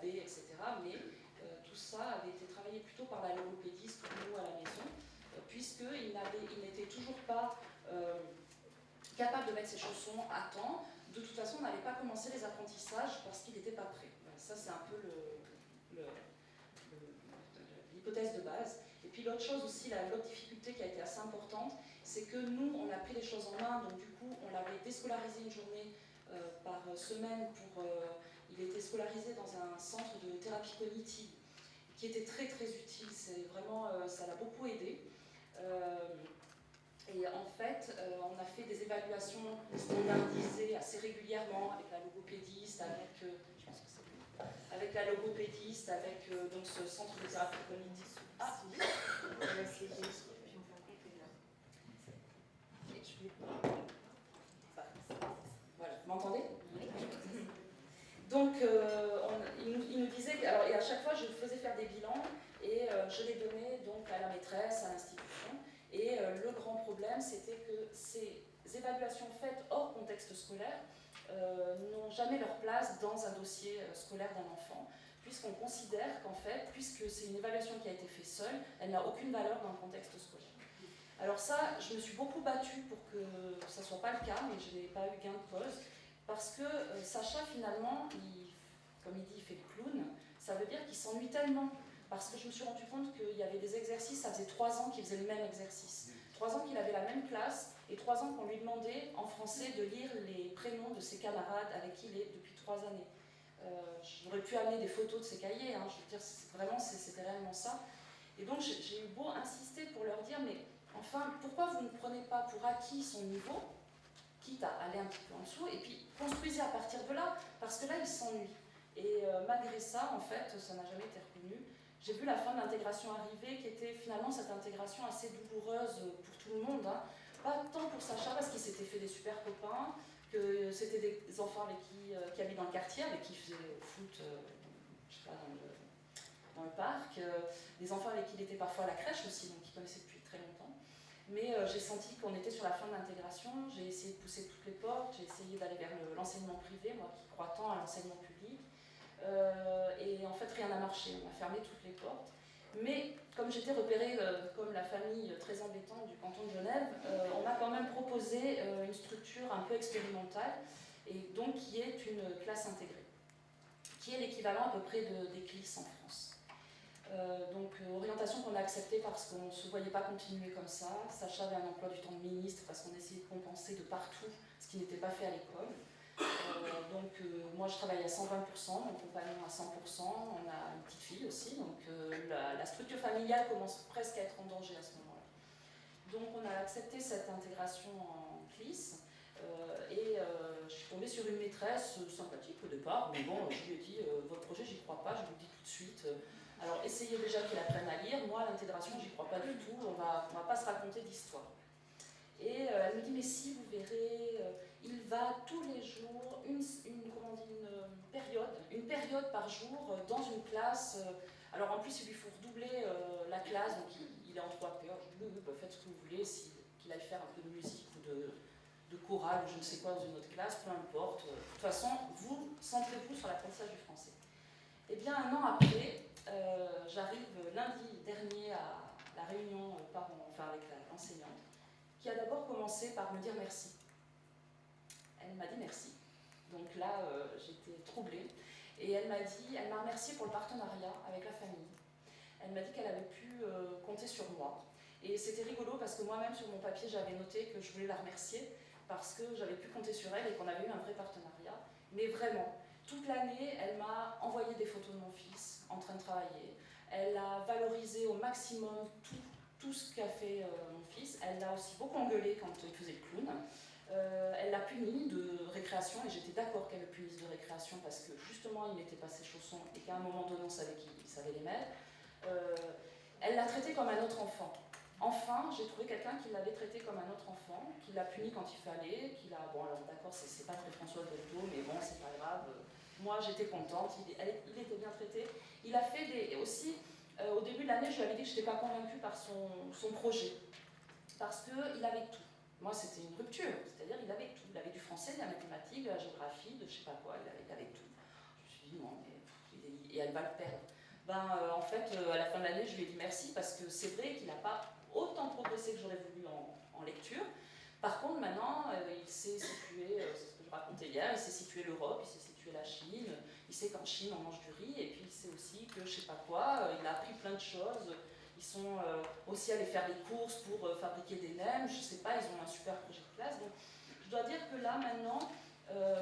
l'alphabet, etc. Mais tout ça avait été travaillé plutôt par la logopédiste pour nous à la maison, puisqu'il n'était toujours pas capable de mettre ses chaussons à temps. De toute façon, on n'allait pas commencer les apprentissages parce qu'il n'était pas prêt. Voilà, ça, c'est un peu l'hypothèse de base. Et puis l'autre chose aussi, l'autre difficulté qui a été assez importante, c'est que nous, on a pris les choses en main, donc du coup, on l'avait déscolarisé une journée par semaine. Il était scolarisé dans un centre de thérapie cognitive qui était très très utile, c'est vraiment, ça l'a beaucoup aidé. Et en fait, on a fait des évaluations standardisées assez régulièrement avec la logopédiste, avec la logopédiste, avec donc ce centre de thérapie cognitive. Ah, voilà, vous m'entendez? Oui. Donc, il nous disait, alors, et à chaque fois, je faisais faire des bilans et je les donnais donc à la maîtresse, à l'institution. Et le grand problème, c'était que ces évaluations faites hors contexte scolaire n'ont jamais leur place dans un dossier scolaire d'un enfant, puisqu'on considère qu'en fait, puisque c'est une évaluation qui a été faite seule, elle n'a aucune valeur dans le contexte scolaire. Alors ça, je me suis beaucoup battue pour que ça ne soit pas le cas, mais je n'ai pas eu gain de cause, parce que Sacha, finalement, comme il dit, il fait le clown, ça veut dire qu'il s'ennuie tellement. Parce que je me suis rendu compte qu'il y avait des exercices, ça faisait 3 ans qu'il faisait le même exercice. 3 ans qu'il avait la même classe, et 3 ans qu'on lui demandait en français de lire les prénoms de ses camarades avec qui il est depuis 3 années. J'aurais pu amener des photos de ses cahiers, hein, je veux dire, vraiment, c'était réellement ça. Et donc j'ai eu beau insister pour leur dire, mais enfin, pourquoi vous ne prenez pas pour acquis son niveau, quitte à aller un petit peu en dessous, et puis construisez à partir de là, parce que là, il s'ennuie. Et malgré ça, en fait, ça n'a jamais été reconnu. J'ai vu la fin de l'intégration arriver, qui était finalement cette intégration assez douloureuse pour tout le monde. Hein. Pas tant pour Sacha, parce qu'il s'était fait des super copains, que c'était des enfants avec qui habitent dans le quartier, avec qui il faisait foot, je sais pas, dans le parc, des enfants avec qui il était parfois à la crèche aussi, donc il connaissait depuis très longtemps. Mais j'ai senti qu'on était sur la fin de l'intégration, j'ai essayé de pousser toutes les portes, j'ai essayé d'aller vers l'enseignement privé, moi qui crois tant à l'enseignement public. Et en fait, rien n'a marché, on a fermé toutes les portes. Mais comme j'étais repérée comme la famille très embêtante du canton de Genève, on m'a quand même proposé une structure un peu expérimentale, et donc qui est une classe intégrée, qui est l'équivalent à peu près des CLIS en France. Donc orientation qu'on a acceptée parce qu'on ne se voyait pas continuer comme ça. Sacha avait un emploi du temps de ministre parce qu'on essayait de compenser de partout ce qui n'était pas fait à l'école. Moi je travaille à 120%, mon compagnon à 100%, on a une petite fille aussi, donc la structure familiale commence presque à être en danger à ce moment-là. Donc on a accepté cette intégration en CLIS. Je suis tombée sur une maîtresse sympathique au départ, mais bon, je lui ai dit votre projet, j'y crois pas, je vous le dis tout de suite. Alors essayez déjà qu'il apprenne à lire, moi l'intégration, j'y crois pas du tout, on va pas se raconter d'histoire. Et elle me dit mais si, vous verrez, il va tous les jours, une période par jour dans une classe. Alors en plus il lui faut redoubler la classe, donc il est en 3 périodes. Je dis oui, faites ce que vous voulez, qu'il aille faire un peu de musique ou de chorale ou je ne sais quoi dans une autre classe, peu importe. De toute façon, vous centrez-vous sur l'apprentissage du français. Et bien un an après, j'arrive lundi dernier à la réunion avec l'enseignante, qui a d'abord commencé par me dire merci. Elle m'a dit merci. Donc là, j'étais troublée. Et elle m'a remercié pour le partenariat avec la famille. Elle m'a dit qu'elle avait pu compter sur moi. Et c'était rigolo parce que moi-même, sur mon papier, j'avais noté que je voulais la remercier parce que j'avais pu compter sur elle et qu'on avait eu un vrai partenariat. Mais vraiment, toute l'année, elle m'a envoyé des photos de mon fils en train de travailler. Elle a valorisé au maximum tout ce qu'a fait mon fils. Elle l'a aussi beaucoup engueulé quand il faisait le clown. Elle l'a puni de récréation, et j'étais d'accord qu'elle le punisse de récréation parce que justement il n'était pas ses chaussons et qu'à un moment donné on savait qu'il savait les mettre. Elle l'a traité comme un autre enfant. Enfin, j'ai trouvé quelqu'un qui l'avait traité comme un autre enfant, qui l'a puni quand il fallait, bon alors d'accord, c'est pas très François Dolto, mais bon, c'est pas grave. Moi j'étais contente, il était bien traité. Il a fait aussi, au début de l'année, je lui avais dit que je n'étais pas convaincue par son projet, parce qu'il avait tout. Moi, c'était une rupture, c'est-à-dire il avait tout. Il avait du français, de la mathématique, de la géographie, de je sais pas quoi, il avait tout. Je me suis dit, non, mais et elle va le perdre. En fait, à la fin de l'année, je lui ai dit merci parce que c'est vrai qu'il n'a pas autant progressé que j'aurais voulu en lecture. Par contre, maintenant, il sait situer, c'est ce que je racontais hier, il sait situer l'Europe, il sait situer la Chine, il sait qu'en Chine on mange du riz, et puis il sait aussi que je sais pas quoi, il a appris plein de choses. Ils sont aussi allés faire des courses pour fabriquer des nems, je sais pas, ils ont un super projet de classe. Donc je dois dire que là, maintenant,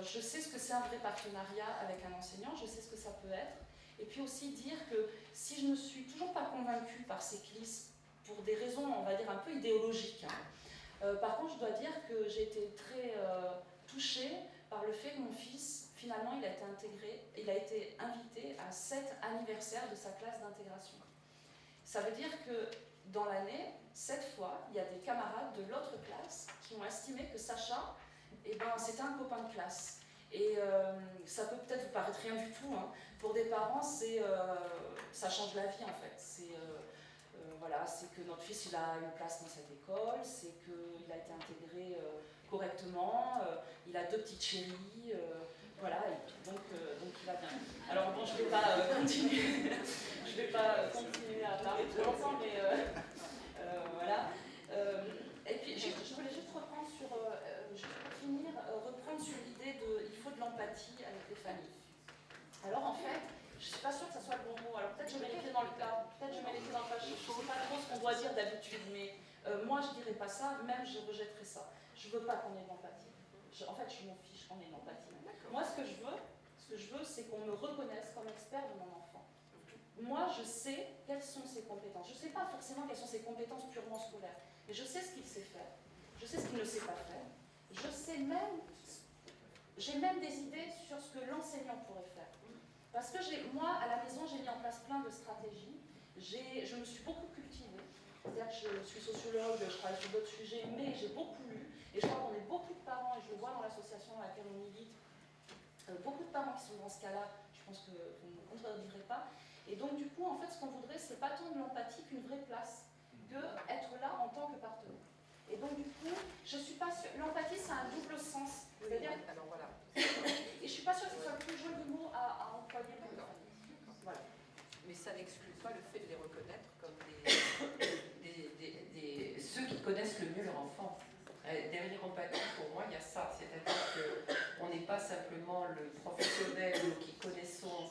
je sais ce que c'est un vrai partenariat avec un enseignant, je sais ce que ça peut être. Et puis aussi dire que si je ne suis toujours pas convaincue par ces CLIS pour des raisons, on va dire, un peu idéologiques, par contre, je dois dire que j'ai été très touchée par le fait que mon fils, finalement, il a été invité à 7 anniversaires de sa classe d'intégration. Ça veut dire que dans l'année, 7 fois, il y a des camarades de l'autre classe qui ont estimé que Sacha, c'était un copain de classe. Et ça peut peut-être vous paraître rien du tout, hein. Pour des parents, ça change la vie en fait. Voilà, c'est que notre fils il a une place dans cette école, c'est qu'il a été intégré correctement, il a 2 petites chéries, voilà, et puis donc il va bien. Alors bon, je ne vais pas continuer à parler trop longtemps, mais voilà. Et puis je voulais juste reprendre reprendre sur l'idée il faut de l'empathie avec les familles. Alors en fait, je ne suis pas sûre que ça soit le bon mot. Alors peut-être je mets les pieds dans le plat, peut-être je mets les pieds dans le plat, je ne sais pas trop ce qu'on doit dire d'habitude, mais moi je ne dirais pas ça, même je rejetterais ça. Je ne veux pas qu'on ait de l'empathie. En fait, je m'en fiche qu'on ait de l'empathie. Moi, ce que je veux, c'est qu'on me reconnaisse comme expert de mon enfant. Moi, je sais quelles sont ses compétences. Je ne sais pas forcément quelles sont ses compétences purement scolaires, mais je sais ce qu'il sait faire. Je sais ce qu'il ne sait pas faire. J'ai même des idées sur ce que l'enseignant pourrait faire. Parce que moi, à la maison, j'ai mis en place plein de stratégies. Je me suis beaucoup cultivée. C'est-à-dire que je suis sociologue, je travaille sur d'autres sujets, mais j'ai beaucoup lu. Et je crois qu'on est beaucoup de parents, et je le vois dans l'association dans laquelle on milite, beaucoup de parents qui sont dans ce cas-là, je pense que vous ne me contredirez pas. Et donc, du coup, en fait, ce qu'on voudrait, c'est pas tant de l'empathie qu'une vraie place, que être là en tant que partenaire. Et donc, du coup, je suis pas sûre. L'empathie, ça a un double sens. C'est-à-dire. Alors voilà. Et je suis pas sûre que ce soit le plus joli mot à employer pour le famille. Voilà. Mais ça n'exclut pas le fait de les reconnaître comme ceux qui connaissent le mieux leur enfant. Derrière empathie, pour moi, il y a ça. C'est-à-dire qu'on n'est pas simplement le professionnel qui connaissons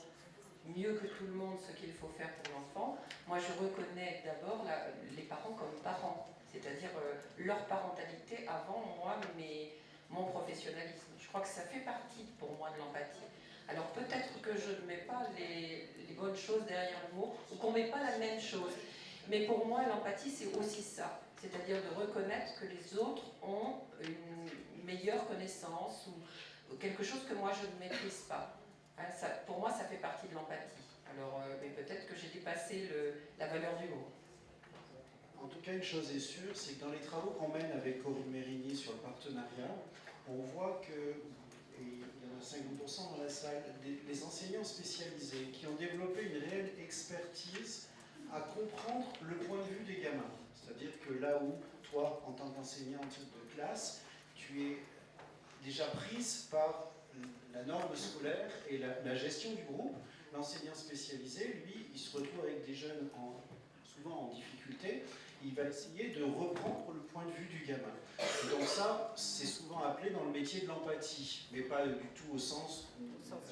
mieux que tout le monde ce qu'il faut faire pour l'enfant. Moi, je reconnais d'abord les parents comme parents, c'est-à-dire leur parentalité avant moi, mon professionnalisme. Je crois que ça fait partie pour moi de l'empathie. Alors peut-être que je ne mets pas les bonnes choses derrière le mot, ou qu'on ne met pas la même chose. Mais pour moi, l'empathie, c'est aussi ça. C'est-à-dire de reconnaître que les autres ont une meilleure connaissance ou quelque chose que moi, je ne maîtrise pas. Hein, pour moi, ça fait partie de l'empathie. Alors, mais peut-être que j'ai dépassé la valeur du mot. En tout cas, une chose est sûre, c'est que dans les travaux qu'on mène avec Corinne Mérigny sur le partenariat, on voit que, et il y en a 50% dans la salle, les enseignants spécialisés qui ont développé une réelle expertise à comprendre le point de vue des gamins. C'est-à-dire que là où, toi, en tant qu'enseignante de classe, tu es déjà prise par la norme scolaire et la gestion du groupe, l'enseignant spécialisé, lui, il se retrouve avec des jeunes souvent en difficulté, il va essayer de reprendre le point de vue du gamin. Et donc ça, c'est souvent appelé dans le métier de l'empathie, mais pas du tout au sens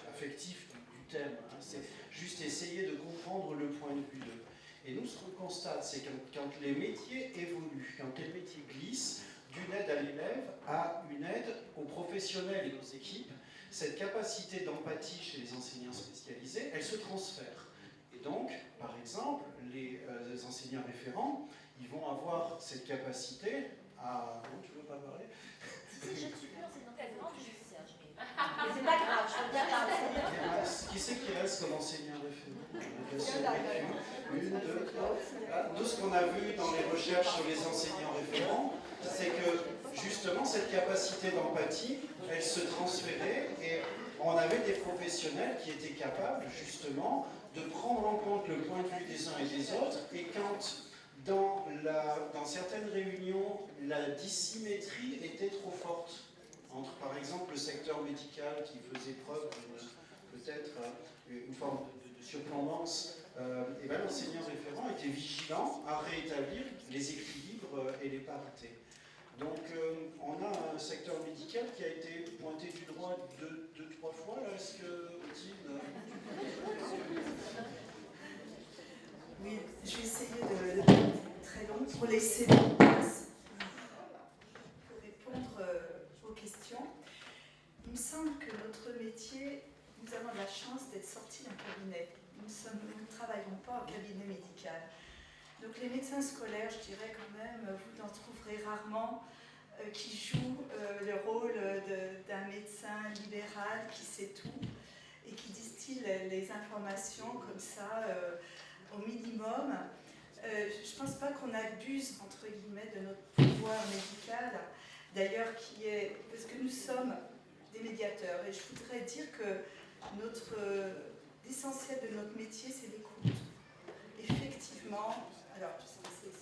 affectif du terme. Hein. C'est juste essayer de comprendre le point de vue d'eux. Et nous, ce qu'on constate, c'est que quand les métiers évoluent, quand les métiers glissent d'une aide à l'élève à une aide aux professionnels et aux équipes, cette capacité d'empathie chez les enseignants spécialisés, elle se transfère. Et donc, par exemple, les enseignants référents, ils vont avoir cette capacité à... Non, tu ne veux pas parler? Si, je suis pure, c'est dans tellement que je suis Serge. Mais c'est pas grave, je peux bien parler. Qui c'est qui reste comme enseignant référent? Une, deux, trois. Tout ce qu'on a vu dans les recherches sur les enseignants référents, c'est que justement cette capacité d'empathie, elle se transférait et on avait des professionnels qui étaient capables justement de prendre en compte le point de vue des uns et des autres, et quand dans certaines réunions la dissymétrie était trop forte entre par exemple le secteur médical qui faisait preuve peut-être une forme de surplombance, et ben, l'enseignant référent était vigilant à rétablir les équilibres et les parités. Donc on a un secteur médical qui a été pointé du doigt deux, trois fois. Est-ce que Odile... Oui, je vais essayer de pas être très longue pour laisser la place pour répondre aux questions. Il me semble que notre métier, nous avons de la chance d'être sortis d'un cabinet. Nous ne travaillons pas au cabinet médical. Donc les médecins scolaires, je dirais quand même, vous en trouverez rarement qui jouent le rôle d'un médecin libéral qui sait tout et qui distille les informations comme ça au minimum. Je ne pense pas qu'on abuse, entre guillemets, de notre pouvoir médical, d'ailleurs, qui est... Parce que nous sommes des médiateurs, et je voudrais dire que l'essentiel de notre métier, c'est l'écoute. Effectivement, alors, c'est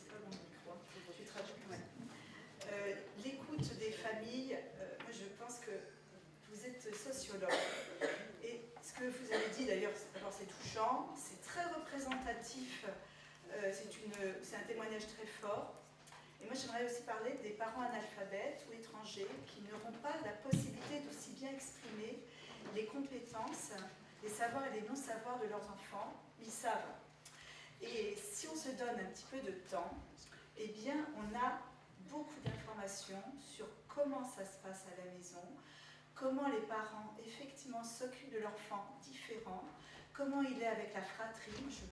pas mon micro, je vais traduire quand même. L'écoute des familles, moi je pense que vous êtes sociologue, et ce que vous avez dit d'ailleurs, c'est touchant, c'est très représentatif, c'est un témoignage très fort. Et moi j'aimerais aussi parler des parents analphabètes ou étrangers qui n'auront pas la possibilité d'aussi bien exprimer les compétences, les savoirs et les non-savoirs de leurs enfants. Ils savent. Et si on se donne un petit peu de temps, eh bien on a beaucoup d'informations sur comment ça se passe à la maison, comment les parents effectivement s'occupent de l'enfant différent, comment il est avec la fratrie. Je